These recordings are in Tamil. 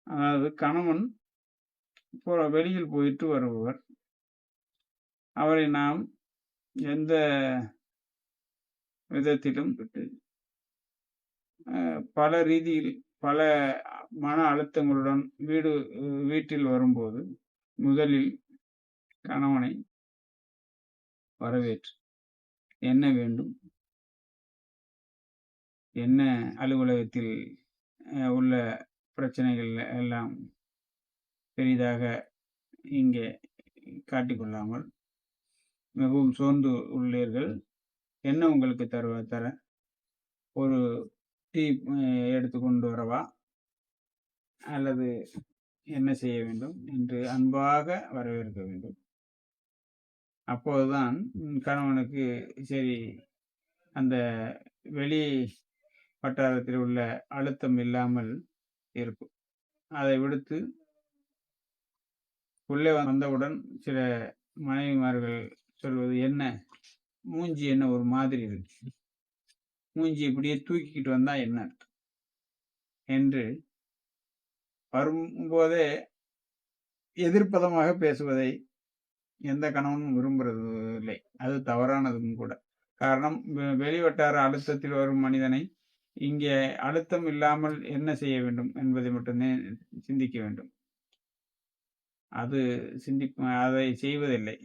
அதாவது கணவன் வெளியில் போயிட்டு வருபவர். அவரை நாம் எந்த விதத்திலும் பல ரீதியில் பல மன அழுத்தங்களுடன் வீட்டில் வரும்போது, முதலில் கணவனை வரவேற்று, என்ன வேண்டும்? என்ன அலுவலகத்தில் உள்ள பிரச்சனைகள் எல்லாம் பெரிதாக இங்கே காட்டிக்கொள்ளாமல், மிகவும் சோர்ந்து உள்ளீர்கள். என்ன உங்களுக்கு தர ஒரு டீ எடுத்து கொண்டு வரவா? அல்லது என்ன செய்ய வேண்டும் என்று அன்பாக வரவேற்க வேண்டும். அப்போதுதான் கணவனுக்கு சரி, அந்த வெளி வட்டாரத்தில் உள்ள அழுத்தம் இல்லாமல் இருக்கும். அதை விடுத்து உள்ளே வந்தவுடன் சில மனைவிமார்கள் சொல்வது, என்ன மூஞ்சி என்ன ஒரு மாதிரி இருக்கு, மூஞ்சி இப்படியே தூக்கிக்கிட்டு வந்தா என்ன அர்த்தம் என்று வரும்போதே எதிர்ப்பதமாக பேசுவதை எந்த கணவனும் விரும்புறது இல்லை. அது தவறானதும் கூட. காரணம், வெளிவட்டார அழுத்தத்தில் வரும் மனிதனை இங்கே அழுத்தம் இல்லாமல் என்ன செய்ய வேண்டும் என்பதை மட்டுமே சிந்திக்க வேண்டும். அது அதை செய்வதில்லை.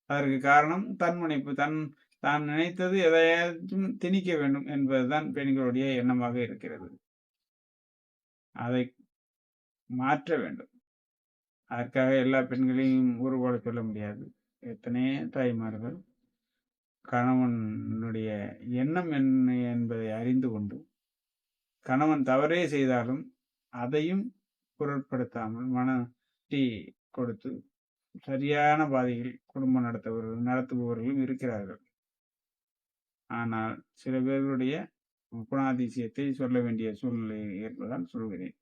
அதற்கு காரணம் தன்முனைப்பு. தான் நினைத்தது எதையாச்சும் திணிக்க வேண்டும் என்பதுதான் பெண்களுடைய எண்ணமாக இருக்கிறது. அதை மாற்ற வேண்டும். அதற்காக எல்லா பெண்களையும் ஒருபோல சொல்ல முடியாது. எத்தனையோ தாய்மார்கள் கணவனுடைய எண்ணம் என்ன என்பதை அறிந்து கொண்டு, கணவன் தவறே செய்தாலும் அதையும் பொருட்படுத்தாமல் மனத்தை கொடுத்து சரியான பாதையில் குடும்பம் நடத்துபவர்களும் இருக்கிறார்கள். ஆனால் சில பேர்களுடைய குணாதிசயத்தை சொல்ல வேண்டிய சூழ்நிலை ஏற்பதால் சொல்கிறேன்.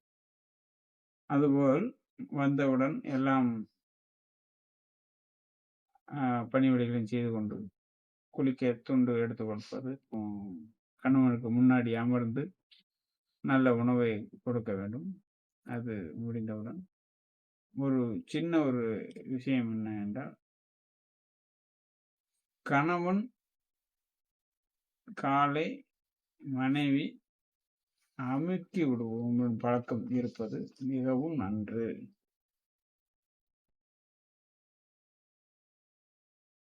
அதுபோல் வந்தவுடன் எல்லாம் பணிவிடைகளையும் செய்து கொண்டு குளிக்க துண்டு எடுத்து கொடுப்பது, கணவனுக்கு முன்னாடி அமர்ந்து நல்ல உணவை கொடுக்க வேண்டும். அது முடிந்தவுடன் ஒரு சின்ன ஒரு விஷயம் என்ன என்றால், கணவன் காலை மனைவி அமுக்கி விடுவோம் பழக்கம் இருப்பது மிகவும் நன்று.